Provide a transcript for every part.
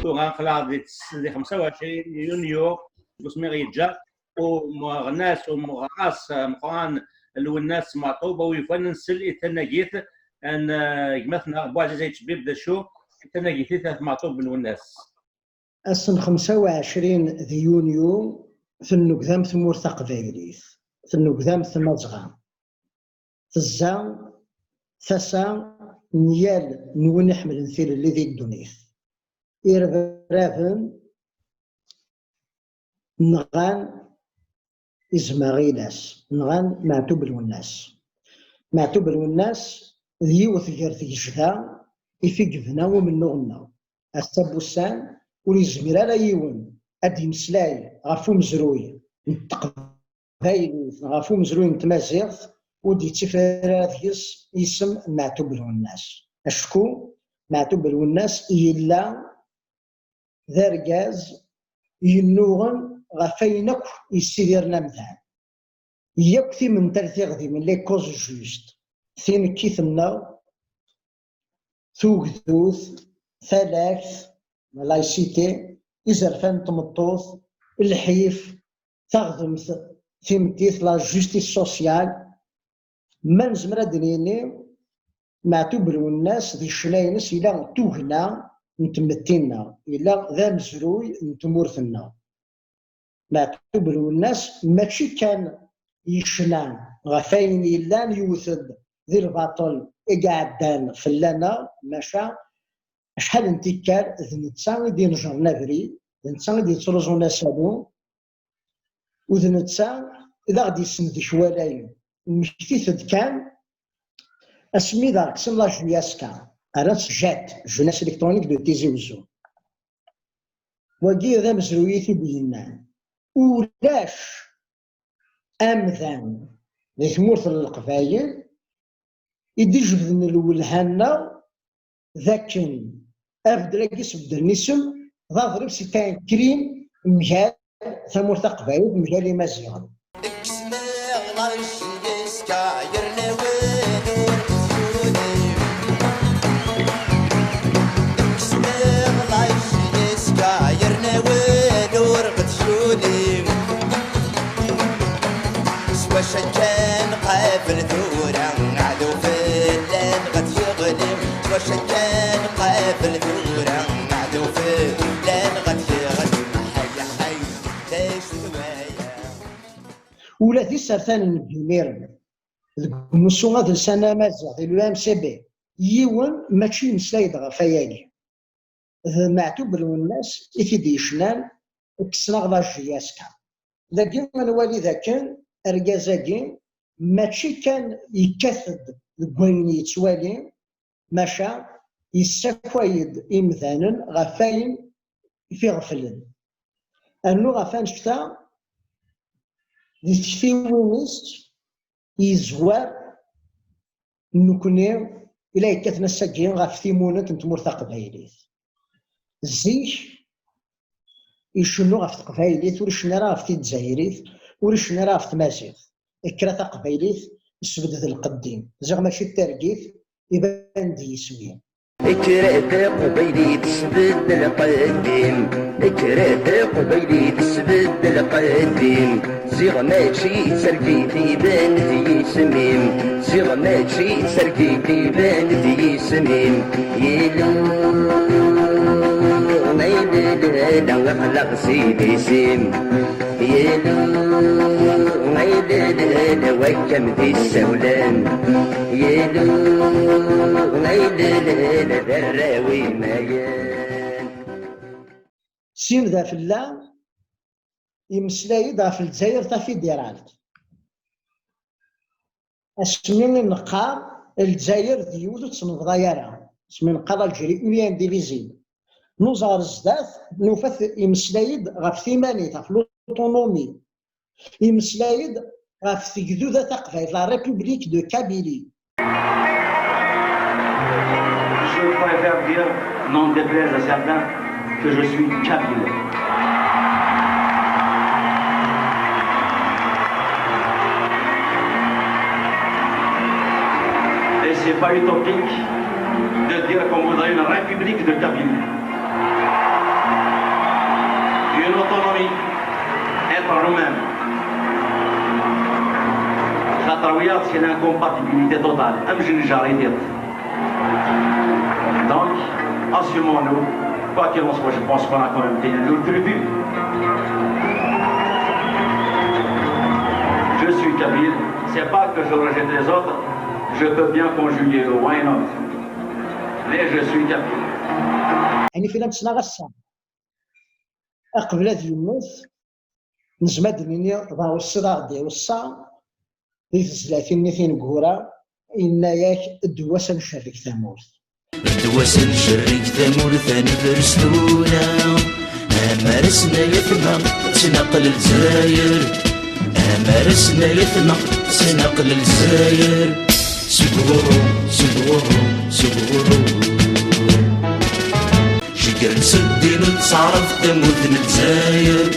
يونيو غنخلع دي 25 يونيو بسمي غيتجا ومغناس ومغراس مقران الوناس معطوبه ويفنن سل تناقيت ان يمثنا بواجه يتشبيب ذا شو تناقيت معطوب بالوناس السن 25 ذي يونيو في النقدام ثمور تقبايليث في النقدام ثمازغا تزا ثسا نيال نون يحمل نثير اللي ذي الدنيث إربرافن نغان إزماغيلاس نغان معتوب الوناس معتوب الوناس ذي وثجرت جدا يفيق فينا ومن نغنا السبوسان وليزمير على يون أدي مسلاي غافو مزروي نتقبايل غافو مزروي نتمازيغ ودي تفرات يسم معتوب الوناس أشكو معتوب الوناس إلا ذرقاز ينوغن غفاينك يسيديرنا مثلا يكثي من ترثيغ ذي من لي كوز جوست ثين كيثنا ثوغذوث ثلاث لايسيتي إزرفان تمطوث الحيف تغضمث ثيمتيث لا جوستيس سوسيال ما نزمر دنيني معتوب الوناس ذي الشلاينس إلا توهنا نتمتينا إلا ذا مزروي نتمورثنا معتوب الوناس ماشي كان يشنان غفاين إلا يوثد ذي الباطل إقعدان فلانا ماشا شحال انتكار ذ نتسا دي نجرنا بري ذ نتسا دي ترزونا سالو وذ نتسا إذا غدي يسند شوالاين مشتيث كان اسمي دارك سلا جوياسكا أراس جات جوناس إلكترونيك دو تيزي وزو وكي ذا مزرويتي بينان ولاش أمذان ذي ثمورث القبايل يدي جبدن الولهانا ذاكن أفدراكي سبدا نسم ذا ضرب ستان كريم مجال ثمورث القبايل مجال مزيان وشكان قابل ثورة عدو فلان غد يغلب وشكان قابل ثورة عدو فلان غد يغلب حي حي ليش ثوايا ولا ذي سرثان النبيمير المسو هذا السنة مازال ذي ام سي بي يون ماشي مسلايد غفايالي معتوب الناس يفيدي شنان كسنا غدا جياسكا ذاك من والي ذاك أرجازاكي ماشي كان يكثد الكوين يتوالي ماشا يسكويد إمثالا غفاين في غفلن أنو غفان شتا دي تشفيونيست يزوار نكوني إلا يكثنا السجين غف ثيمونة نتمور ثقبايليث زيش يشنو غف تقبايليث ورشنا راه في تزايريث ورشنا راه في تماسيغ إكرا تقبايليث السبدة القديم زغ ماشي الترقيث يبان دي يسوي إكرا تقبايليث السبد القديم إكرا تقبايليث السبد القديم زغ ماشي سرقيث يبان دي سميم زغ ماشي سرقيث يبان دي سميم يلو لا غخلق سيدي سيم يلو غيلل وكم في السولان يلو غيلل ذراوي ميان سين ذا في الله يمسلاي ذا في الجزائر تافي ديرالت اسمين نقار الجزائر ديود تصنف ضيارة اسمين نقار الجري اوليان ديفيزي نوزار الزداث نوفث يمسلايد غف ثيماني تاع لوطونومي يمسلايد غف تجدودة تقفايت لا ريبوبليك دو كابيلي. Je préfère dire, n'en déplaise à certains, que je suis kabyle. Et c'est pas utopique de dire qu'on voudrait une république de Kabylie. une autonomie, être nous-mêmes. خاطر c'est une incompatibilité totale. Donc, assumons-nous. Quoi qu'il en soit, je pense qu'on a quand même tenu le tribut. Je suis kabyle. C'est pas que je rejette les autres. Je peux bien conjuguer le why not. Mais je suis kabyle. يعني فينا نتسنى غسان قبل هذا يموت نزمد مني ضاو الصداع ديال الصا في 30 قهورة إن ياك الدواسة نشارك ثمورث الدواسة نشارك ثمورث أنا برسلونا أمارسنا يثنى تنقل الجزاير أمارسنا يثنى تنقل الجزاير سبورو سبورو سبورو شكر نسدي نتصارف تموت الجزاير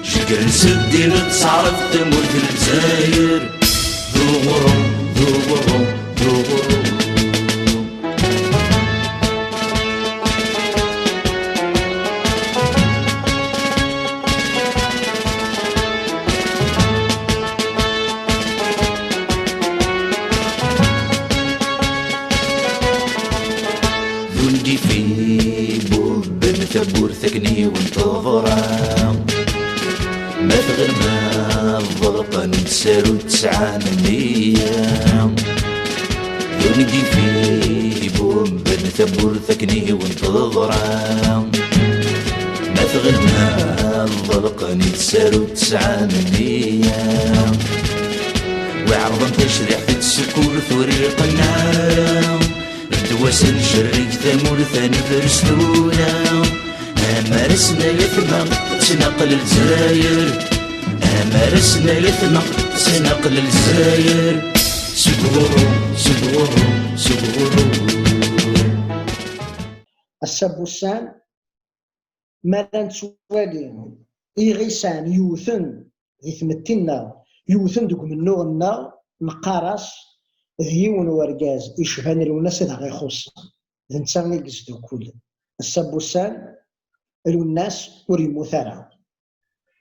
شكر نسدي نتصارف تموت الجزاير دوغرو دوغرو دوغرو ذندي في بوب ثبور ثكني وانتظرا ما تغير ما الضرقة نتسالو 900 ذندي في بوب ثبور ثكني وانتظرا ما تغير ما الضرقة نتسالو 900 وعرضا تشريح في السكور ثوريقنا الدواسة نشرك ثمور ثاني برسلونا أمارسنا يثنى تنقل الجزاير أمارسنا يثنى تنقل الجزاير سبورو سبورو سبورو السبوسان مالا نتوالي إغيسان يوثن ذي ثمتنا يوثن دوك من نوغنا نقارس ذيون ورقاز يشبهن الوناس هذا غيخص ذا نتساني قصدو كل السبوسان الوناس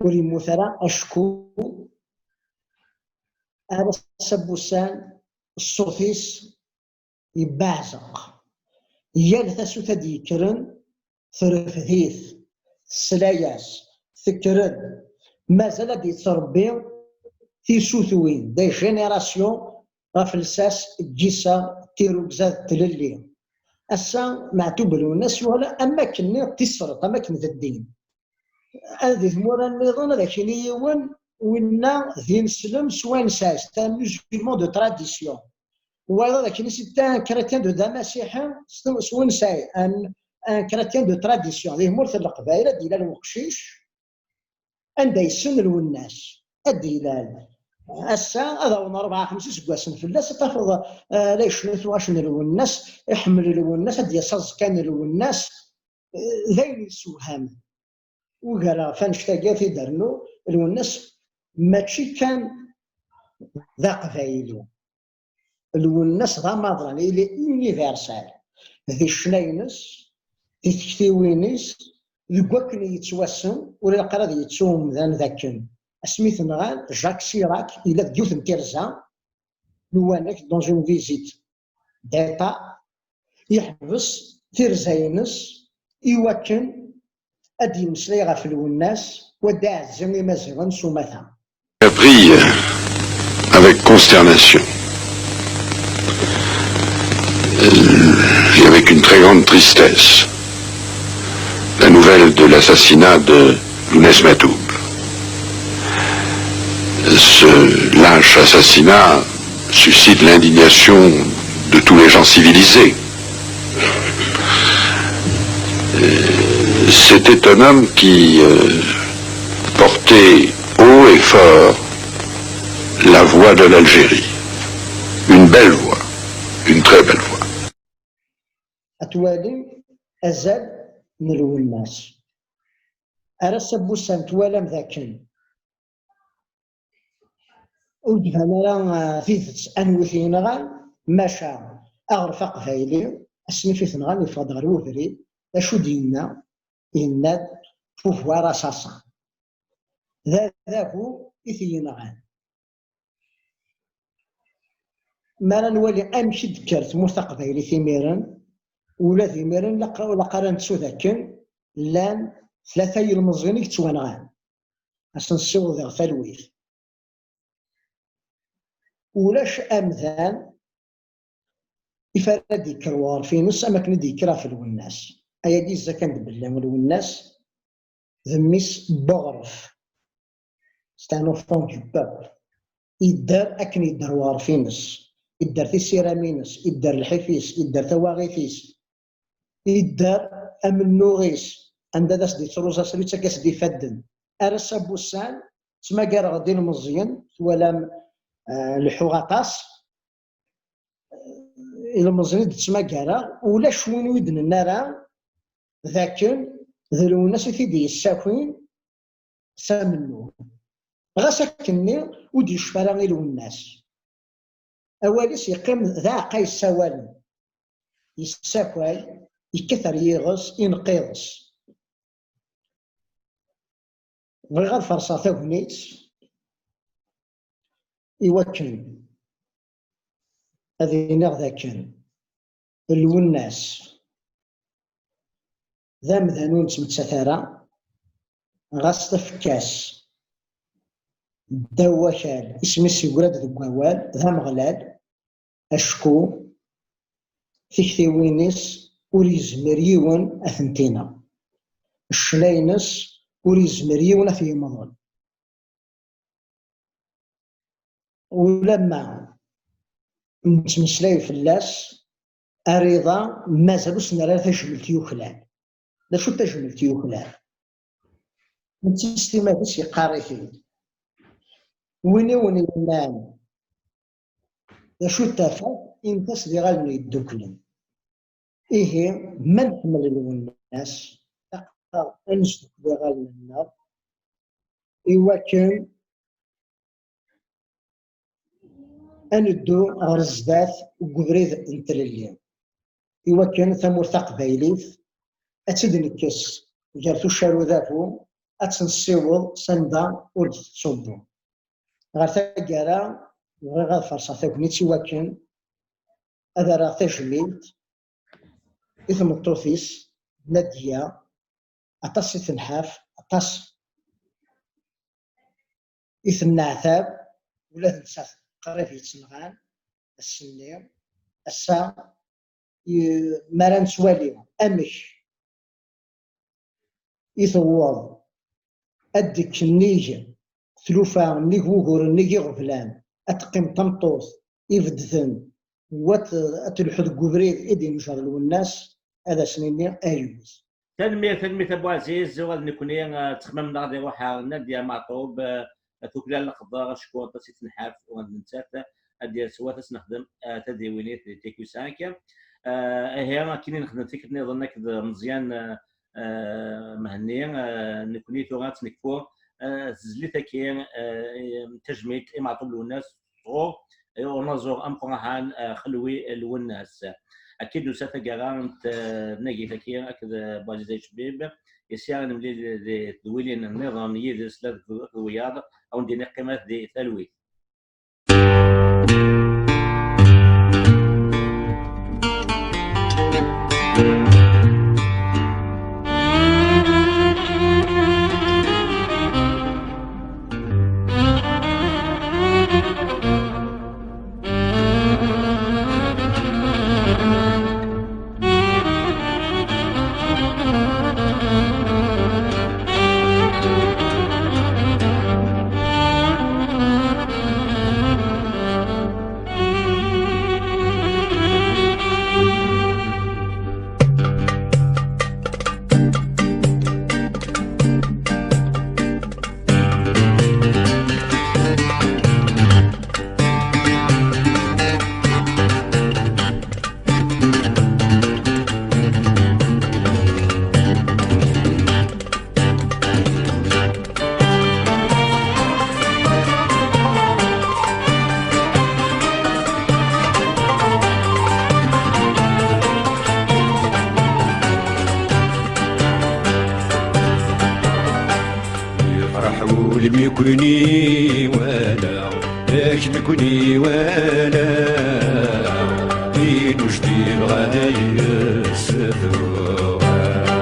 وريموثرا أشكو هذا السبوسان الصوفيس يبعزق يالثاسو تدي كرن ثرفثيث سلاياس ثكرن مازال دي تربي في سوثوين دي جينيراسيون غافلساس جيسا تيرو بزاد تللي أسا معتوب الناس ولا أماكن تسرط أماكن ذا الدين هذه ثمورا النظام ذاك يوان وإنا ذي نسلم سوان ساس تا ميوزيلمون دو تراديسيون وهذا ذاك نسيت كريتيان دو داماسيحا سوان ساي ان كريتيان دو تراديسيون ذي مورث القبائل ديال الوقشيش عندها يسن الوناس الديلال أسا هذا هو 4-5 سكواس فلاس تفرض ليش نتواش الوناس يحمل الوناس هدي صز كان الوناس ذين سوهام وقال فانشتاقا في درنو الوناس ماشي كان ذا قبايلي الوناس ذا مضران إلي يونيفرسال ذي الشناينس ذي تكتيوينيس ذي كواكن يتوسم ولا قرا ذي يتسوم ذاكن سميث نغال جاك شيراك إلى ديوث متيرزا نوانك دون اون فيزيت ديتا يحبس تيرزاينس يوكن أدي مسلي غاف الوناس وداع الزمي مازيغن سوماثا. Appris avec consternation et avec une très grande tristesse la nouvelle de l'assassinat de Lounès Matoub. Ce lâche assassinat suscite l'indignation de tous les gens civilisés. C'était un homme qui portait haut et fort la voix de l'Algérie. Une belle voix, une très belle voix. أتوالي أزال نلو الناس أرسل بوسان توالم ذاكن ودفن راه فيث أنوثين غان ماشا أغرفق فايلي أسني فيث غان يفضل غير وفري أشو دينا إناد فوفوا راساسا ذاكو إثينغان ما نولي أمشي ذكرت مستقبلي ثميرا ولا ثميرا لا قرنت سوذاكن لان ثلاثة المزغين كتوانغان عشان نسيو ذا ثلويث ولاش أمثال إفادة ديكروار في نص أماكن ديكرا في الوناس أيا دي الزكاة بالله الوناس ذميس بغرف ستانو فون دو بابل يدار أكن يدار وارفينس يدار في السيرامينس يدار الحفيس يدار تواغيثيس يدار أمنوغيس عند داس دي تروزا سريتسا كاس دي فدن أرسا بوسان تما كار غادي المزيان ولا الحغاطاس إلا مزيان تسمى كارا ولا شوين ويدن النارا ذاكن ذلو الناس يثيدي الساكوين سامنو غاسكني ودي الشفارة غير الناس أوليس يقيم ذا قاي سوالن يساكواي يكثر يغص ينقيضس بغير فرصة ثوبنيت يوكل هذه نغذا كان الوناس ذا مذانون تمتساثارا غاس تفكاس دواكال اسمي سيقولاد ذكوال ذا مغلال أشكو فيكتي وينيس وريزمر يون أثنتينا الشلاينس وريزمر يون في مضل ولما نتمسلاي في اللاس أريضا مازالو سنرى تجمل تيوخلال لا شو تجمل تيوخلال نتسلي ما بس يقاري فيه ويني النام لا شو تافا إنتاس دي غالي يدوكلن إيه من حمل الناس تقدر أنسك دي غالي النار إيوا كان أندو غرزدات وقبريد انتلليا إوا كان ثمور تقبايليث أتدنكس جارتو الشارو ذاكو أتنسيوض سندا ورد تصبو غير تاكارا وغير غاد فرصة ثاكنيت إوا كان هذا راه تجميلت إثم الطوفيس نادية أطاس تنحاف أطاس إثم نعثاب ولا تنساث قريب يتسنغان السنير السا مران سوالي أمش يثوض أدك النيجة ثلوفا نيك وغور نيجي غفلان أتقيم تمطوث يفدثن وات أتلحد قبريد إدي نشغلوا الناس هذا سنيني أيوز تنمية أبو عزيز غادي نكون تخمم نغادي روحها نادية معطوب توكلا القضاء شكون تسيت نحاف وننسات ادير سوا تنخدم تدوينيت تيكو 5 هي كاينين نخدم فيك نظن مزيان مهنيه نكونيتو غاتنكفو زليتا كاين تجميد معطوب للناس ونزور امقراهان خلوي الوناس اكيد وساتا كارانت ناقي كاين اكد باجي زي شبيب يسير نملي دويلين النظام يدرس الرياض او ندير قيمات دي ثلوي يفرحوا لميكوني ولا ياك ميكوني ولا دين وجديد غادي يسفروها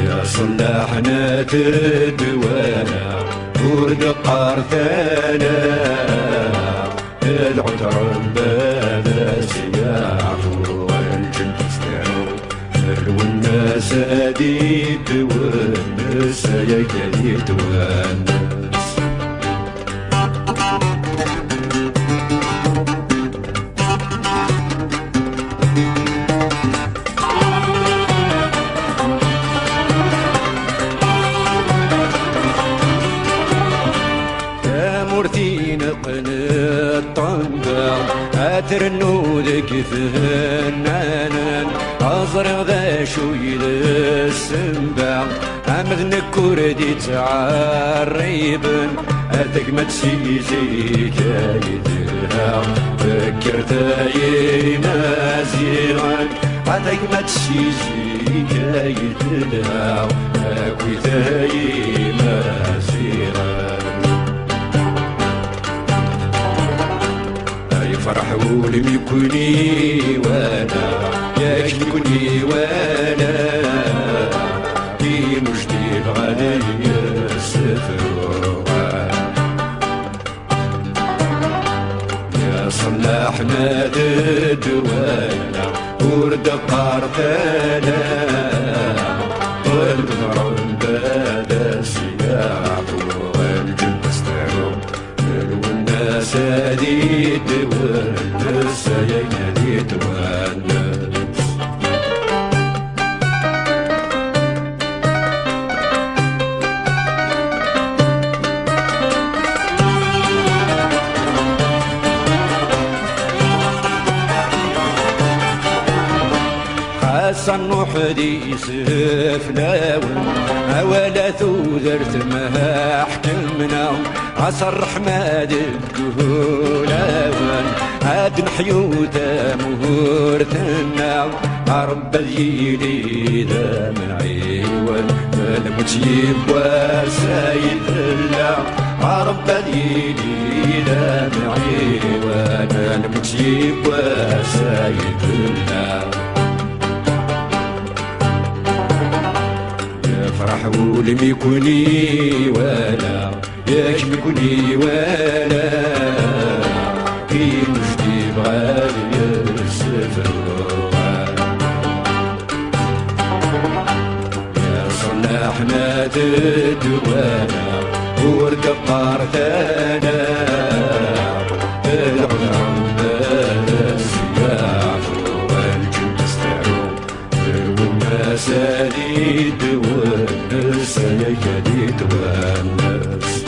يا صلاحنا تدوانا ورد قارثانا العذر بلا سياحو والجن تستعو والناس هديت والناس يكاديت والناس يا مرتين قنطنقا أترنو ذك فهنانا أزرق ذا شوي السنبع أمذ نكوردي تعريبا أتك ما تسيزي كايدها فكرت أي مازيغا أتك ما تسيزي كايدها أكويت أي مازيغا يفرحوا لميكوني وانا ياك ميكوني وانا دين وجديد غادي يسفروها يا صلاحنا تدوانا ورد قارثانا والمرون بدا سياح والجن تستعو والناس هديت والناس يكاديت والناس حسن وحدي سفلاون أولا ثوذرت ما حكمنا عصر حماد الكهولاون هاد نحيوتا مهورتنا رب الجيلي ذا من عيوان المجيب وسايد الله رب الجيلي ذا من عيوان المجيب وسايد الله يفرحوا لميكوني ولا ياك ميكوني ولا في مجدي بغالي يسفروها يا صلاحنا تدوانا ورد قارثانا العذر بلا السياح والجن تستعو والناس هديت والناس يكاديت والناس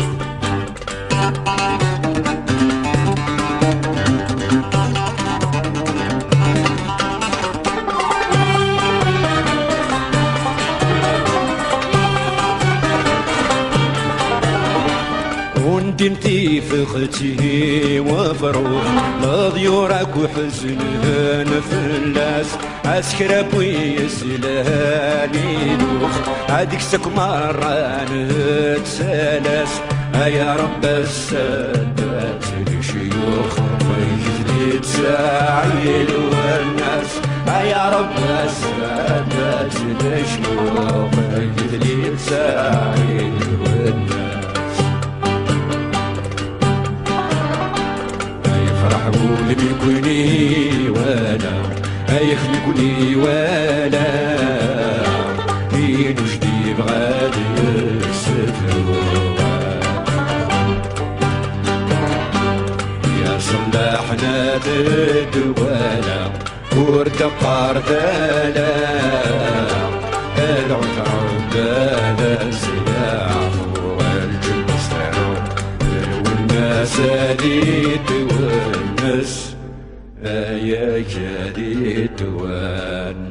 وندمتي في اختي وفروح لضيورك وحزنهن في الناس عسكر ابوي سلالي دوخ هاديك سك مرة نتسالس يا رب السادات الشيوخ ويجدي تساعيل والناس يا رب السادات الشيوخ ويجدي تساعيل والناس يفرحوا لميكوني وانا يخلقني ولا دين جديد غادي يسفروها يا صلاحنا تدوانا ورد قارثانا العذر بلا سلاح والجن تستعو والناس هديت والناس يا جديد والناس